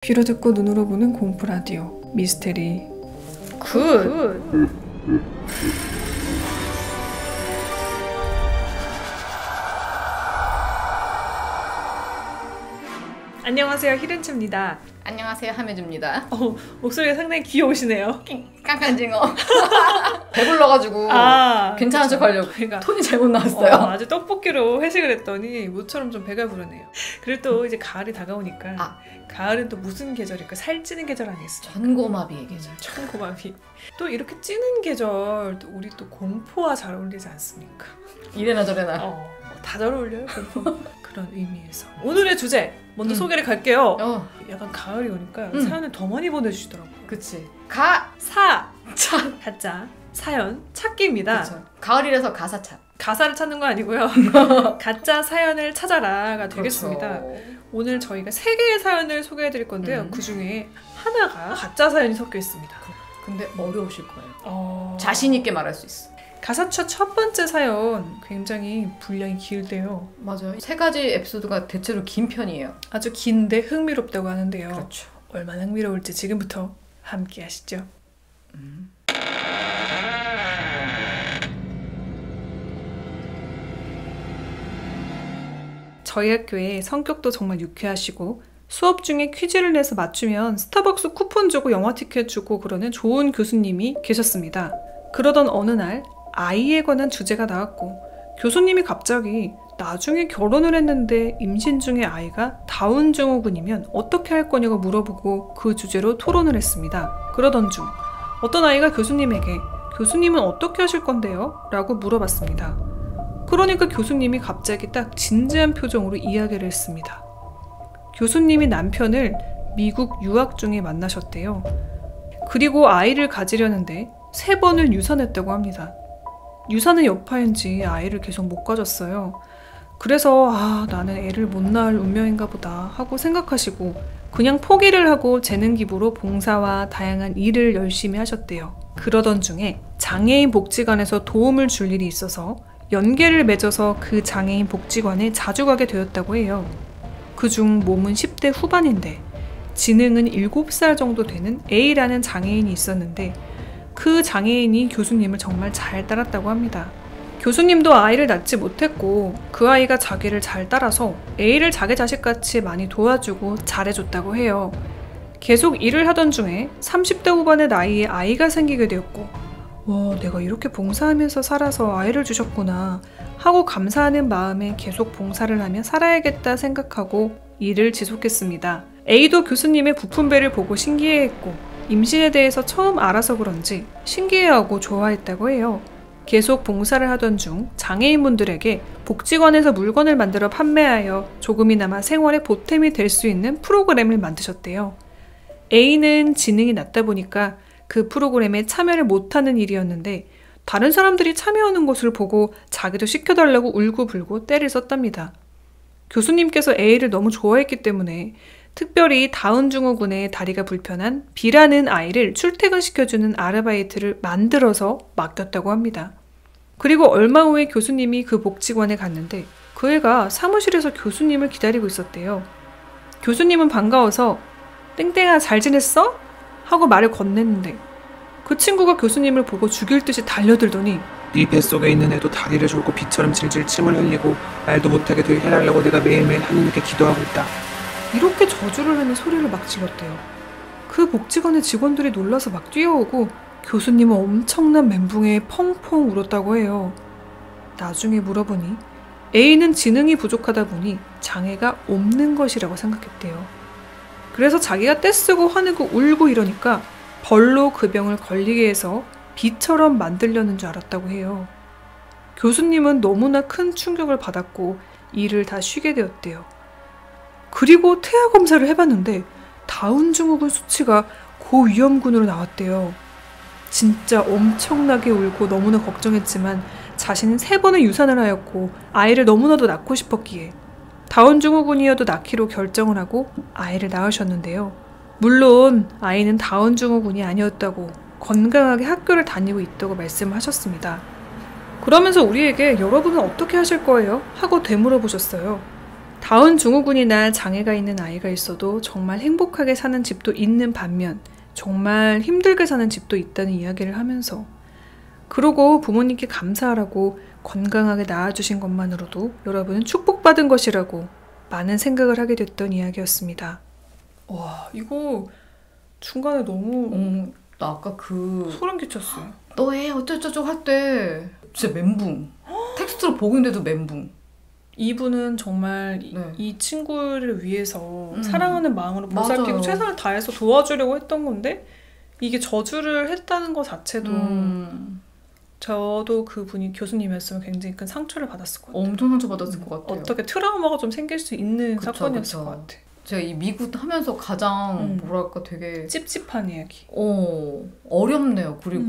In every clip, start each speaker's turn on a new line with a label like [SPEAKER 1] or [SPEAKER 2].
[SPEAKER 1] 귀로 듣고 눈으로 보는 공포 라디오 미스테리 굿. 안녕하세요, 히렌츠입니다.
[SPEAKER 2] 안녕하세요, 하메주입니다.
[SPEAKER 1] 목소리가 상당히 귀여우시네요.
[SPEAKER 2] 깡깡징어. 배불러가지고 괜찮은 척 하려고 톤이 잘못 나왔어요.
[SPEAKER 1] 아주 떡볶이로 회식을 했더니 모처럼 좀 배가 부르네요. 그리고 또 이제 가을이 다가오니까 가을은 또 무슨 계절일까? 살찌는 계절 아니겠어요?
[SPEAKER 2] 전고마비의 계절.
[SPEAKER 1] 전고마비. 또 이렇게 찌는 계절, 또 우리 또 공포와 잘 어울리지 않습니까?
[SPEAKER 2] 이래나 저래나.
[SPEAKER 1] 다 잘 어울려요, 공포. 그런 의미에서 오늘의 주제 먼저 소개를 갈게요. 약간 가을이 오니까 사연을 더 많이 보내주시더라고요.
[SPEAKER 2] 그치.
[SPEAKER 1] 가자 사연 찾기입니다.
[SPEAKER 2] 그쵸. 가을이라서 가사찾.
[SPEAKER 1] 가사를 찾는 거 아니고요. 가짜 사연을 찾아라가 되겠습니다.
[SPEAKER 2] 그렇죠.
[SPEAKER 1] 오늘 저희가 3개의 사연을 소개해드릴 건데요. 그 중에 하나가 가짜 사연이 섞여 있습니다.
[SPEAKER 2] 근데 어려우실 거예요.
[SPEAKER 1] 어...
[SPEAKER 2] 자신 있게 말할 수 있어.
[SPEAKER 1] 가사차 첫 번째 사연 굉장히 분량이 길대요.
[SPEAKER 2] 맞아요. 3가지 에피소드가 대체로 긴 편이에요.
[SPEAKER 1] 아주 긴데 흥미롭다고 하는데요.
[SPEAKER 2] 그렇죠.
[SPEAKER 1] 얼마나 흥미로울지 지금부터 함께 하시죠. 저희 학교에 성격도 정말 유쾌하시고 수업 중에 퀴즈를 내서 맞추면 스타벅스 쿠폰 주고 영화 티켓 주고 그러는 좋은 교수님이 계셨습니다. 그러던 어느 날 아이에 관한 주제가 나왔고 교수님이 갑자기 나중에 결혼을 했는데 임신 중에 아이가 다운 증후군이면 어떻게 할 거냐고 물어보고 그 주제로 토론을 했습니다. 그러던 중 어떤 아이가 교수님에게 교수님은 어떻게 하실 건데요? 라고 물어봤습니다. 그러니까 교수님이 갑자기 딱 진지한 표정으로 이야기를 했습니다. 교수님이 남편을 미국 유학 중에 만나셨대요. 그리고 아이를 가지려는데 3번을 유산했다고 합니다. 유산의 여파인지 아이를 계속 못 가졌어요. 그래서 나는 애를 못 낳을 운명인가 보다 하고 생각하시고 그냥 포기를 하고 재능 기부로 봉사와 다양한 일을 열심히 하셨대요. 그러던 중에 장애인 복지관에서 도움을 줄 일이 있어서 연계를 맺어서 그 장애인 복지관에 자주 가게 되었다고 해요. 그중 몸은 10대 후반인데 지능은 7살 정도 되는 A라는 장애인이 있었는데 그 장애인이 교수님을 정말 잘 따랐다고 합니다. 교수님도 아이를 낳지 못했고 그 아이가 자기를 잘 따라서 A를 자기 자식같이 많이 도와주고 잘해줬다고 해요. 계속 일을 하던 중에 30대 후반의 나이에 아이가 생기게 되었고 내가 이렇게 봉사하면서 살아서 아이를 주셨구나 하고 감사하는 마음에 계속 봉사를 하며 살아야겠다 생각하고 일을 지속했습니다. A도 교수님의 부푼배를 보고 신기해했고 임신에 대해서 처음 알아서 그런지 신기해하고 좋아했다고 해요. 계속 봉사를 하던 중 장애인분들에게 복지관에서 물건을 만들어 판매하여 조금이나마 생활에 보탬이 될 수 있는 프로그램을 만드셨대요. A는 지능이 낮다 보니까 그 프로그램에 참여를 못하는 일이었는데 다른 사람들이 참여하는 것을 보고 자기도 시켜달라고 울고불고 떼를 썼답니다. 교수님께서 A를 너무 좋아했기 때문에 특별히 다운 증후군의 다리가 불편한 B라는 아이를 출퇴근시켜주는 아르바이트를 만들어서 맡겼다고 합니다. 그리고 얼마 후에 교수님이 그 복지관에 갔는데 그 애가 사무실에서 교수님을 기다리고 있었대요. 교수님은 반가워서 땡땡아 잘 지냈어? 하고 말을 건넸는데 그 친구가 교수님을 보고 죽일 듯이 달려들더니
[SPEAKER 3] 네 뱃속에 있는 애도 다리를 졸고 비처럼 질질 침을 흘리고 말도 못하게 되게 해달라고 내가 매일매일 하느님께 기도하고 있다.
[SPEAKER 1] 이렇게 저주를 하는 소리를 막 질렀대요. 그 복지관의 직원들이 놀라서 막 뛰어오고 교수님은 엄청난 멘붕에 펑펑 울었다고 해요. 나중에 물어보니 A는 지능이 부족하다 보니 장애가 없는 것이라고 생각했대요. 그래서 자기가 떼쓰고 화내고 울고 이러니까 벌로 그 병을 걸리게 해서 B처럼 만들려는 줄 알았다고 해요. 교수님은 너무나 큰 충격을 받았고 일을 다 쉬게 되었대요. 그리고 태아 검사를 해봤는데 다운 증후군 수치가 고위험군으로 나왔대요. 진짜 엄청나게 울고 너무나 걱정했지만 자신은 3번의 유산을 하였고 아이를 너무나도 낳고 싶었기에 다운 증후군이어도 낳기로 결정을 하고 아이를 낳으셨는데요. 물론 아이는 다운 증후군이 아니었다고 건강하게 학교를 다니고 있다고 말씀하셨습니다. 그러면서 우리에게 여러분은 어떻게 하실 거예요? 하고 되물어보셨어요. 다운 증후군이나 장애가 있는 아이가 있어도 정말 행복하게 사는 집도 있는 반면 정말 힘들게 사는 집도 있다는 이야기를 하면서, 그러고 부모님께 감사하라고 건강하게 낳아주신 것만으로도 여러분은 축복받은 것이라고 많은 생각을 하게 됐던 이야기였습니다. 와, 이거 중간에 너무
[SPEAKER 2] 나 아까 그
[SPEAKER 1] 소름 끼쳤어요.
[SPEAKER 2] 너애 어쩌저쩌 할 때 진짜 멘붕. 텍스트로 보고 있는데도 멘붕.
[SPEAKER 1] 이분은 정말
[SPEAKER 2] 네.
[SPEAKER 1] 이 친구를 위해서 사랑하는 마음으로 보살피고
[SPEAKER 2] 맞아요.
[SPEAKER 1] 최선을 다해서 도와주려고 했던 건데 이게 저주를 했다는 것 자체도 저도 그분이 교수님이었으면 굉장히 큰 상처를 받았을 것 같아요.
[SPEAKER 2] 엄청 상처받았을 것 같아요.
[SPEAKER 1] 어떻게 트라우마가 좀 생길 수 있는
[SPEAKER 2] 그쵸,
[SPEAKER 1] 사건이었을
[SPEAKER 2] 그쵸.
[SPEAKER 1] 것 같아.
[SPEAKER 2] 제가 이 미국 하면서 가장 뭐랄까 되게
[SPEAKER 1] 찝찝한 이야기.
[SPEAKER 2] 어렵네요. 그리고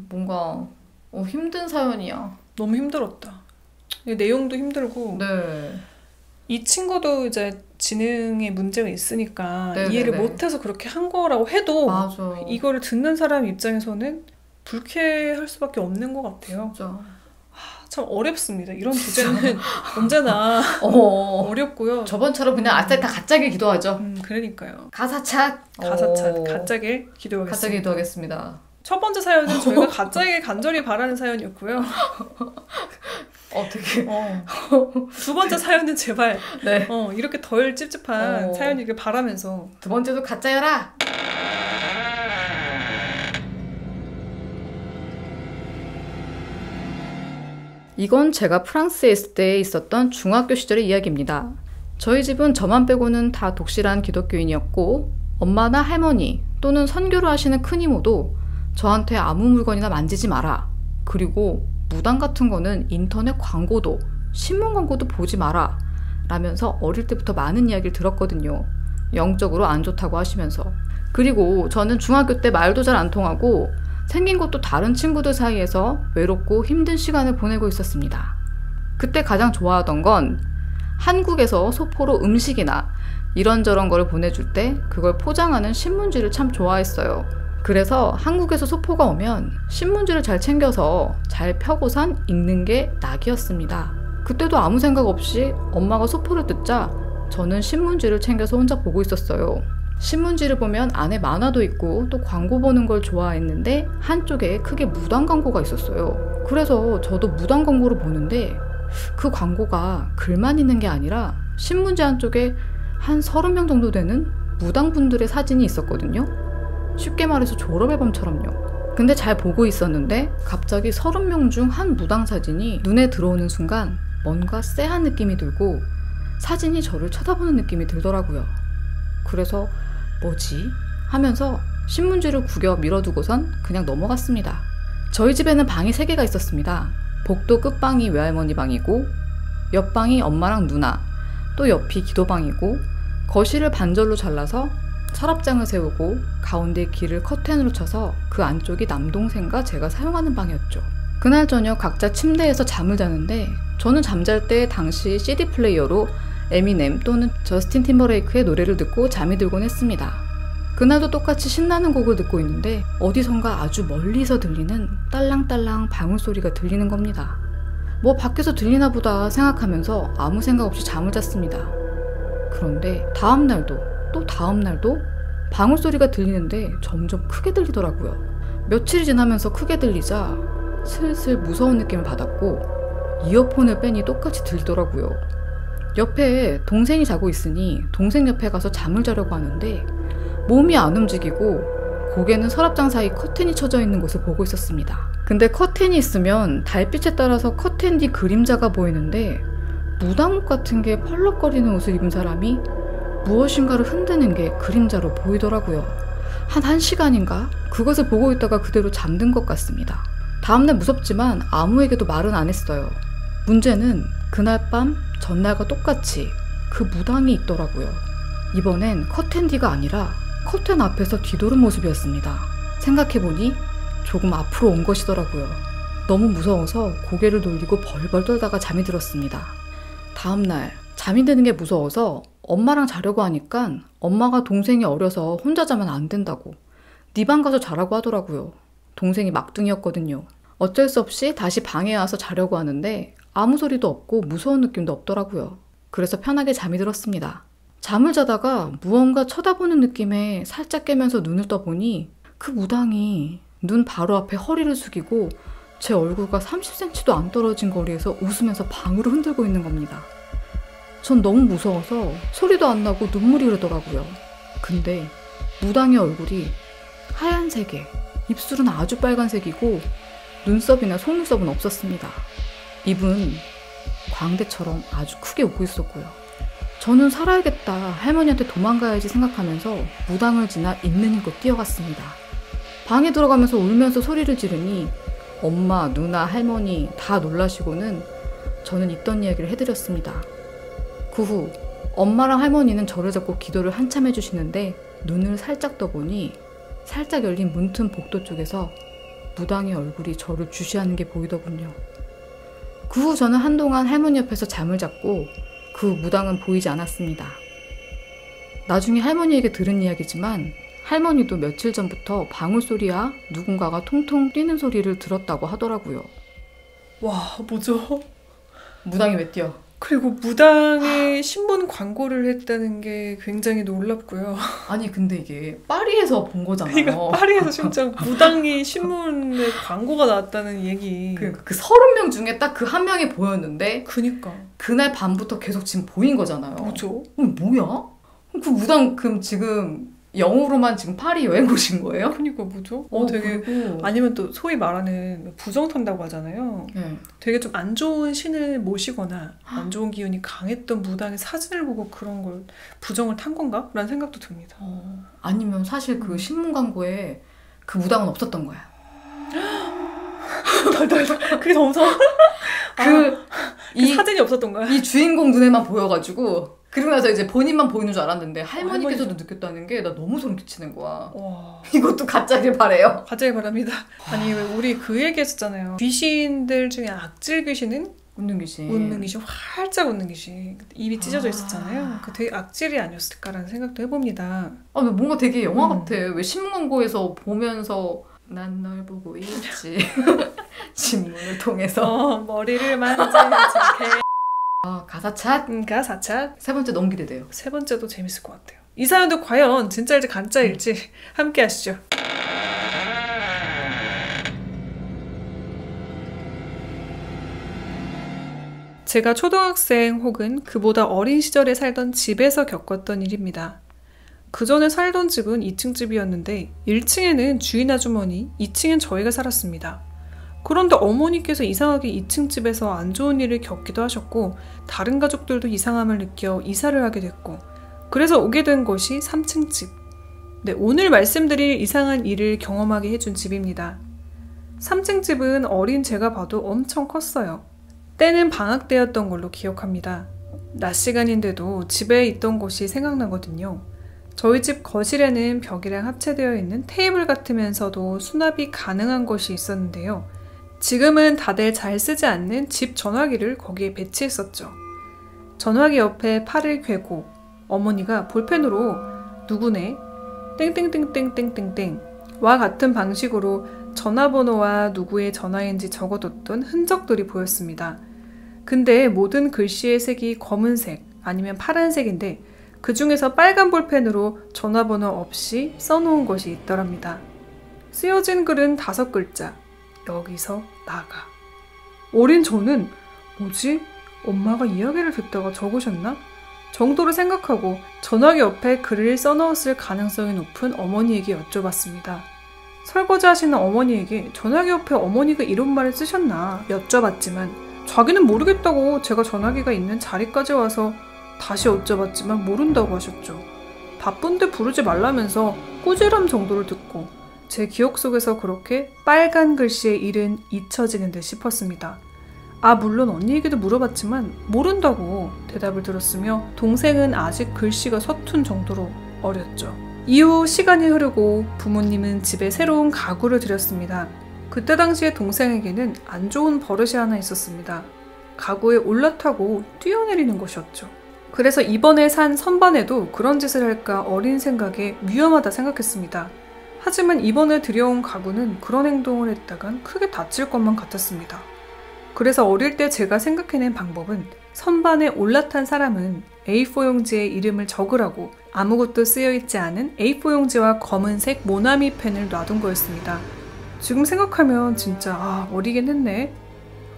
[SPEAKER 2] 뭔가 힘든 사연이야.
[SPEAKER 1] 너무 힘들었다. 내용도 힘들고
[SPEAKER 2] 네.
[SPEAKER 1] 이 친구도 이제 지능에 문제가 있으니까
[SPEAKER 2] 네네네.
[SPEAKER 1] 이해를 못해서 그렇게 한 거라고 해도
[SPEAKER 2] 맞아.
[SPEAKER 1] 이거를 듣는 사람 입장에서는 불쾌할 수밖에 없는 것 같아요.
[SPEAKER 2] 진짜.
[SPEAKER 1] 참 어렵습니다. 이런 주제는 언제나 어렵고요.
[SPEAKER 2] 저번처럼 그냥 아싸 다 가짜게 기도하죠.
[SPEAKER 1] 그러니까요.
[SPEAKER 2] 가사착.
[SPEAKER 1] 가짜게 기도하겠습니다.
[SPEAKER 2] 가짜게 기도하겠습니다.
[SPEAKER 1] 첫 번째 사연은 저희가 가짜게 간절히 바라는 사연이었고요.
[SPEAKER 2] 되게.
[SPEAKER 1] 두 번째 사연은 제발
[SPEAKER 2] 네.
[SPEAKER 1] 이렇게 덜 찝찝한 사연이길 바라면서
[SPEAKER 2] 두 번째도 가짜여라. 이건 제가 프랑스에 있을 때 있었던 중학교 시절의 이야기입니다. 저희 집은 저만 빼고는 다 독실한 기독교인이었고 엄마나 할머니 또는 선교를 하시는 큰 이모도 저한테 아무 물건이나 만지지 마라. 그리고 무당 같은 거는 인터넷 광고도 신문 광고도 보지 마라 라면서 어릴 때부터 많은 이야기를 들었거든요. 영적으로 안 좋다고 하시면서. 그리고 저는 중학교 때 말도 잘 안 통하고 생긴 것도 다른 친구들 사이에서 외롭고 힘든 시간을 보내고 있었습니다. 그때 가장 좋아하던 건 한국에서 소포로 음식이나 이런저런 거를 보내줄 때 그걸 포장하는 신문지를 참 좋아했어요. 그래서 한국에서 소포가 오면 신문지를 잘 챙겨서 잘 펴고선 읽는 게 낙이었습니다. 그때도 아무 생각 없이 엄마가 소포를 뜯자 저는 신문지를 챙겨서 혼자 보고 있었어요. 신문지를 보면 안에 만화도 있고 또 광고 보는 걸 좋아했는데 한쪽에 크게 무당 광고가 있었어요. 그래서 저도 무당 광고를 보는데 그 광고가 글만 있는 게 아니라 신문지 한쪽에 한 30명 정도 되는 무당분들의 사진이 있었거든요. 쉽게 말해서 졸업앨범처럼요. 근데 잘 보고 있었는데 갑자기 30명 중 한 무당 사진이 눈에 들어오는 순간 뭔가 쎄한 느낌이 들고 사진이 저를 쳐다보는 느낌이 들더라고요. 그래서 뭐지? 하면서 신문지를 구겨 밀어두고선 그냥 넘어갔습니다. 저희 집에는 방이 3개가 있었습니다. 복도 끝방이 외할머니 방이고 옆방이 엄마랑 누나, 또 옆이 기도방이고 거실을 반절로 잘라서 서랍장을 세우고 가운데 길을 커튼으로 쳐서 그 안쪽이 남동생과 제가 사용하는 방이었죠. 그날 저녁 각자 침대에서 잠을 자는데 저는 잠잘 때 당시 CD 플레이어로 에미넴 또는 저스틴 팀버레이크의 노래를 듣고 잠이 들곤 했습니다. 그날도 똑같이 신나는 곡을 듣고 있는데 어디선가 아주 멀리서 들리는 딸랑딸랑 방울소리가 들리는 겁니다. 뭐 밖에서 들리나 보다 생각하면서 아무 생각 없이 잠을 잤습니다. 그런데 다음날도 또 다음날도 방울소리가 들리는데 점점 크게 들리더라고요. 며칠이 지나면서 크게 들리자 슬슬 무서운 느낌을 받았고 이어폰을 빼니 똑같이 들리더라고요. 옆에 동생이 자고 있으니 동생 옆에 가서 잠을 자려고 하는데 몸이 안 움직이고 고개는 서랍장 사이 커튼이 쳐져 있는 곳을 보고 있었습니다. 근데 커튼이 있으면 달빛에 따라서 커튼 뒤 그림자가 보이는데 무당옷 같은 게 펄럭거리는 옷을 입은 사람이 무엇인가를 흔드는 게 그림자로 보이더라고요. 한 1시간인가? 그것을 보고 있다가 그대로 잠든 것 같습니다. 다음날 무섭지만 아무에게도 말은 안 했어요. 문제는 그날 밤 전날과 똑같이 그 무당이 있더라고요. 이번엔 커튼 뒤가 아니라 커튼 앞에서 뒤도는 모습이었습니다. 생각해보니 조금 앞으로 온 것이더라고요. 너무 무서워서 고개를 돌리고 벌벌 떨다가 잠이 들었습니다. 다음날 잠이 드는 게 무서워서 엄마랑 자려고 하니까 엄마가 동생이 어려서 혼자 자면 안 된다고 네 방 가서 자라고 하더라고요. 동생이 막둥이였거든요. 어쩔 수 없이 다시 방에 와서 자려고 하는데 아무 소리도 없고 무서운 느낌도 없더라고요. 그래서 편하게 잠이 들었습니다. 잠을 자다가 무언가 쳐다보는 느낌에 살짝 깨면서 눈을 떠보니 그 무당이 눈 바로 앞에 허리를 숙이고 제 얼굴과 30cm도 안 떨어진 거리에서 웃으면서 방울을 흔들고 있는 겁니다. 전 너무 무서워서 소리도 안 나고 눈물이 흐르더라고요. 근데 무당의 얼굴이 하얀색에 입술은 아주 빨간색이고 눈썹이나 속눈썹은 없었습니다. 입은 광대처럼 아주 크게 웃고 있었고요. 저는 살아야겠다, 할머니한테 도망가야지 생각하면서 무당을 지나 있는 힘껏 뛰어갔습니다. 방에 들어가면서 울면서 소리를 지르니 엄마, 누나, 할머니 다 놀라시고는 저는 있던 이야기를 해드렸습니다. 그 후 엄마랑 할머니는 저를 잡고 기도를 한참 해주시는데 눈을 살짝 떠보니 살짝 열린 문틈 복도 쪽에서 무당의 얼굴이 저를 주시하는 게 보이더군요. 그 후 저는 한동안 할머니 옆에서 잠을 잤고 그 무당은 보이지 않았습니다. 나중에 할머니에게 들은 이야기지만 할머니도 며칠 전부터 방울소리야 누군가가 통통 뛰는 소리를 들었다고 하더라고요.
[SPEAKER 1] 와, 뭐죠?
[SPEAKER 2] 무당이 왜 뛰어?
[SPEAKER 1] 그리고 무당의 신문 광고를 했다는 게 굉장히 놀랍고요.
[SPEAKER 2] 아니 근데 이게 파리에서 본 거잖아요.
[SPEAKER 1] 그러니까 파리에서 진짜 무당이 신문에 광고가 나왔다는 얘기.
[SPEAKER 2] 그 30명 중에 딱 그 한 명이 보였는데
[SPEAKER 1] 그니까
[SPEAKER 2] 그날 밤부터 계속 지금 보인 거잖아요.
[SPEAKER 1] 그렇죠.
[SPEAKER 2] 뭐야? 그 무당 그럼 지금 영어로만 지금 파리 여행 오신 거예요?
[SPEAKER 1] 그니까 뭐죠? 되게
[SPEAKER 2] 그리고...
[SPEAKER 1] 아니면 또 소위 말하는 부정 탄다고 하잖아요.
[SPEAKER 2] 네.
[SPEAKER 1] 되게 좀 안 좋은 신을 모시거나 안 좋은 기운이 강했던 무당의 사진을 보고 그런 걸 부정을 탄 건가? 라는 생각도 듭니다.
[SPEAKER 2] 아니면 사실 그 신문 광고에 그 무당은 없었던 거야.
[SPEAKER 1] 그게 더 무서워. 그 사진이 없었던 거야.
[SPEAKER 2] 이 주인공 눈에만 보여가지고 그리고 나서 이제 본인만 보이는 줄 알았는데 할머니께서도 느꼈다는 게 나 너무 소름 끼치는 거야.
[SPEAKER 1] 와.
[SPEAKER 2] 이것도 가짜길 바래요.
[SPEAKER 1] 가짜길 바랍니다. 아니 왜 우리 그 얘기 했었잖아요. 귀신들 중에 악질 귀신은
[SPEAKER 2] 웃는 귀신.
[SPEAKER 1] 웃는 귀신, 활짝 웃는 귀신. 입이 찢어져 있었잖아요. 그 되게 악질이 아니었을까라는 생각도 해봅니다.
[SPEAKER 2] 아, 뭔가 되게 영화 같아. 왜 신문 광고에서 보면서 난 널 보고 있지. 신문을 통해서.
[SPEAKER 1] 머리를 만지지 않게.
[SPEAKER 2] 가사찻?
[SPEAKER 1] 가사찻.
[SPEAKER 2] 세 번째 너무 기대돼요.
[SPEAKER 1] 세 번째도 재밌을 것 같아요. 이 사연도 과연 진짜일지 가짜일지 함께 하시죠. 제가 초등학생 혹은 그보다 어린 시절에 살던 집에서 겪었던 일입니다. 그 전에 살던 집은 2층 집이었는데 1층에는 주인 아주머니, 2층엔 저희가 살았습니다. 그런데 어머니께서 이상하게 2층 집에서 안 좋은 일을 겪기도 하셨고 다른 가족들도 이상함을 느껴 이사를 하게 됐고 그래서 오게 된 것이 3층 집. 네, 오늘 말씀드릴 이상한 일을 경험하게 해준 집입니다. 3층 집은 어린 제가 봐도 엄청 컸어요. 때는 방학 때였던 걸로 기억합니다. 낮 시간인데도 집에 있던 곳이 생각나거든요. 저희 집 거실에는 벽이랑 합체되어 있는 테이블 같으면서도 수납이 가능한 곳이 있었는데요. 지금은 다들 잘 쓰지 않는 집 전화기를 거기에 배치했었죠. 전화기 옆에 팔을 괴고 어머니가 볼펜으로 누구네 땡땡땡땡땡땡땡 와 같은 방식으로 전화번호와 누구의 전화인지 적어뒀던 흔적들이 보였습니다. 근데 모든 글씨의 색이 검은색 아니면 파란색인데 그 중에서 빨간 볼펜으로 전화번호 없이 써놓은 것이 있더랍니다. 쓰여진 글은 5글자. 여기서 나가. 어린 저는 뭐지? 엄마가 이야기를 듣다가 적으셨나? 정도로 생각하고 전화기 옆에 글을 써넣었을 가능성이 높은 어머니에게 여쭤봤습니다. 설거지 하시는 어머니에게 전화기 옆에 어머니가 이런 말을 쓰셨나 여쭤봤지만 자기는 모르겠다고 제가 전화기가 있는 자리까지 와서 다시 여쭤봤지만 모른다고 하셨죠. 바쁜데 부르지 말라면서 꾸지람 정도를 듣고 제 기억 속에서 그렇게 빨간 글씨의 일은 잊혀지는 듯 싶었습니다. 물론 언니에게도 물어봤지만 모른다고 대답을 들었으며 동생은 아직 글씨가 서툰 정도로 어렸죠. 이후 시간이 흐르고 부모님은 집에 새로운 가구를 들였습니다. 그때 당시에 동생에게는 안 좋은 버릇이 하나 있었습니다. 가구에 올라타고 뛰어내리는 것이었죠. 그래서 이번에 산 선반에도 그런 짓을 할까 어린 생각에 위험하다 생각했습니다. 하지만 이번에 들여온 가구는 그런 행동을 했다간 크게 다칠 것만 같았습니다. 그래서 어릴 때 제가 생각해낸 방법은 선반에 올라탄 사람은 A4 용지에 이름을 적으라고 아무것도 쓰여있지 않은 A4 용지와 검은색 모나미 펜을 놔둔 거였습니다. 지금 생각하면 진짜 어리긴 했네.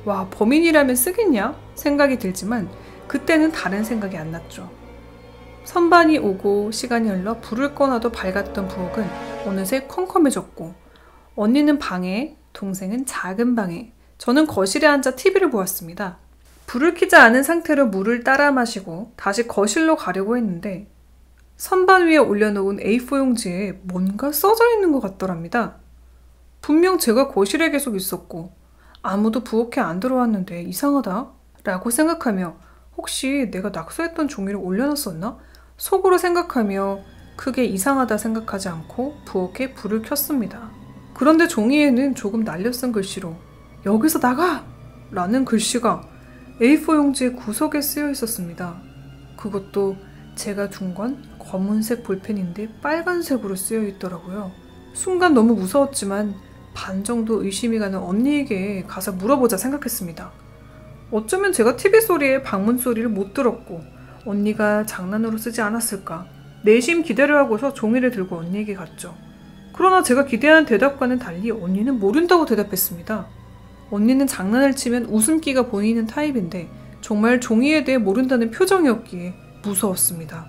[SPEAKER 1] 와, 범인이라면 쓰겠냐? 생각이 들지만 그때는 다른 생각이 안 났죠. 선반이 오고 시간이 흘러 불을 꺼놔도 밝았던 부엌은 어느새 컴컴해졌고 언니는 방에, 동생은 작은 방에, 저는 거실에 앉아 TV를 보았습니다. 불을 켜지 않은 상태로 물을 따라 마시고 다시 거실로 가려고 했는데 선반 위에 올려놓은 A4 용지에 뭔가 써져 있는 것 같더랍니다. 분명 제가 거실에 계속 있었고 아무도 부엌에 안 들어왔는데 이상하다 라고 생각하며 혹시 내가 낙서했던 종이를 올려놨었나? 속으로 생각하며 크게 이상하다 생각하지 않고 부엌에 불을 켰습니다. 그런데 종이에는 조금 날려쓴 글씨로 여기서 나가! 라는 글씨가 A4 용지의 구석에 쓰여 있었습니다. 그것도 제가 둔 건 검은색 볼펜인데 빨간색으로 쓰여 있더라고요. 순간 너무 무서웠지만 반 정도 의심이 가는 언니에게 가서 물어보자 생각했습니다. 어쩌면 제가 TV 소리에 방문 소리를 못 들었고 언니가 장난으로 쓰지 않았을까. 내심 기대를 하고서 종이를 들고 언니에게 갔죠. 그러나 제가 기대한 대답과는 달리 언니는 모른다고 대답했습니다. 언니는 장난을 치면 웃음기가 보이는 타입인데 정말 종이에 대해 모른다는 표정이었기에 무서웠습니다.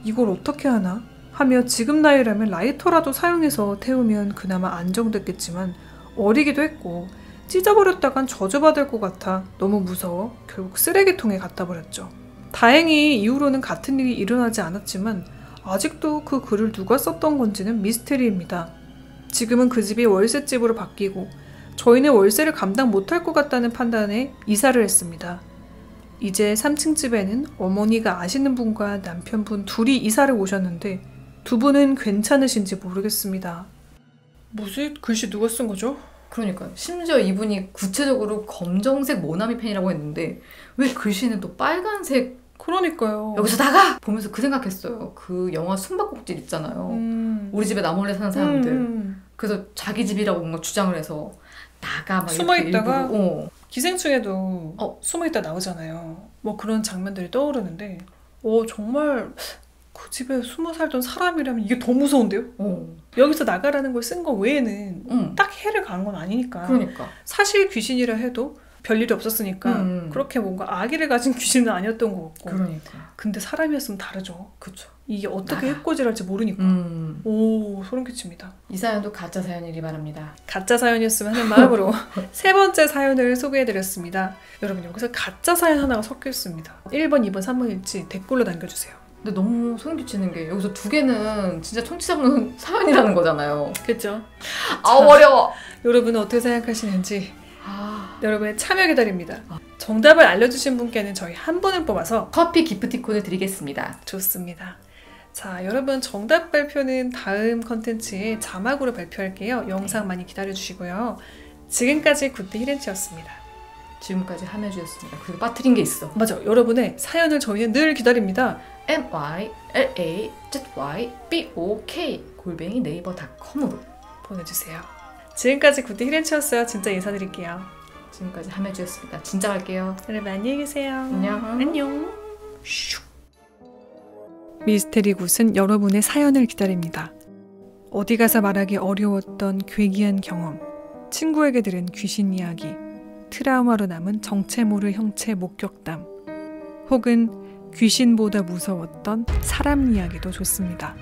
[SPEAKER 1] 이걸 어떻게 하나? 하며 지금 나이라면 라이터라도 사용해서 태우면 그나마 안정됐겠지만 어리기도 했고 찢어버렸다간 저주받을 것 같아 너무 무서워 결국 쓰레기통에 갖다 버렸죠. 다행히 이후로는 같은 일이 일어나지 않았지만 아직도 그 글을 누가 썼던 건지는 미스테리입니다. 지금은 그 집이 월세집으로 바뀌고 저희는 월세를 감당 못할 것 같다는 판단에 이사를 했습니다. 이제 3층 집에는 어머니가 아시는 분과 남편분 둘이 이사를 오셨는데 두 분은 괜찮으신지 모르겠습니다. 뭐지? 글씨 누가 쓴 거죠?
[SPEAKER 2] 그러니까요. 심지어 이분이 구체적으로 검정색 모나미 펜이라고 했는데 왜 글씨는 또 빨간색?
[SPEAKER 1] 그러니까요.
[SPEAKER 2] 여기서 나가! 보면서 그 생각했어요. 그 영화 숨바꼭질 있잖아요. 우리 집에 나 몰래 사는 사람들. 그래서 자기 집이라고 뭔가 주장을 해서 나가 막
[SPEAKER 1] 숨어있다가 기생충에도 숨어있다 나오잖아요. 뭐 그런 장면들이 떠오르는데 정말 그 집에 숨어 살던 사람이라면 이게 더 무서운데요? 여기서 나가라는 걸 쓴 거 외에는 딱 해를 가한 건 아니니까.
[SPEAKER 2] 그러니까.
[SPEAKER 1] 사실 귀신이라 해도 별일이 없었으니까 그렇게 뭔가 악의를 가진 귀신은 아니었던 것 같고.
[SPEAKER 2] 그러니까.
[SPEAKER 1] 근데 사람이었으면 다르죠.
[SPEAKER 2] 그쵸.
[SPEAKER 1] 이게 어떻게 해코지랄지 모르니까. 오, 소름 끼칩니다.
[SPEAKER 2] 이 사연도 가짜 사연이길 바랍니다.
[SPEAKER 1] 가짜 사연이었으면 하는 마음으로 세 번째 사연을 소개해드렸습니다. 여러분 여기서 가짜 사연 하나가 섞여 있습니다. 1번, 2번, 3번일지 댓글로 남겨주세요.
[SPEAKER 2] 근데 너무 소름 끼치는 게 여기서 두 개는 진짜 청취자분 사연이라는 거잖아요.
[SPEAKER 1] 그렇죠.
[SPEAKER 2] 어려워.
[SPEAKER 1] 여러분은 어떻게 생각하시는지 여러분의 참여 기다립니다. 정답을 알려주신 분께는 저희 한 분을 뽑아서
[SPEAKER 2] 커피 기프티콘을 드리겠습니다.
[SPEAKER 1] 좋습니다. 자, 여러분 정답 발표는 다음 컨텐츠의 자막으로 발표할게요. 영상 많이 기다려주시고요. 지금까지 굿디 히렌치였습니다.
[SPEAKER 2] 지금까지 함해주셨습니다. 그리고 빠뜨린 게 있어.
[SPEAKER 1] 맞아. 여러분의 사연을 저희는 늘 기다립니다.
[SPEAKER 2] mylazybook@네이버.com으로
[SPEAKER 1] 보내주세요. 지금까지 굿디 히렌치였어요. 진짜 인사드릴게요.
[SPEAKER 2] 지금까지 함해주셨습니다. 진짜 갈게요.
[SPEAKER 1] 여러분 안녕히 계세요.
[SPEAKER 2] 안녕.
[SPEAKER 1] 안녕. 미스테리 굿은 여러분의 사연을 기다립니다. 어디 가서 말하기 어려웠던 괴기한 경험, 친구에게 들은 귀신 이야기, 트라우마로 남은 정체 모를 형체 목격담, 혹은 귀신보다 무서웠던 사람 이야기도 좋습니다.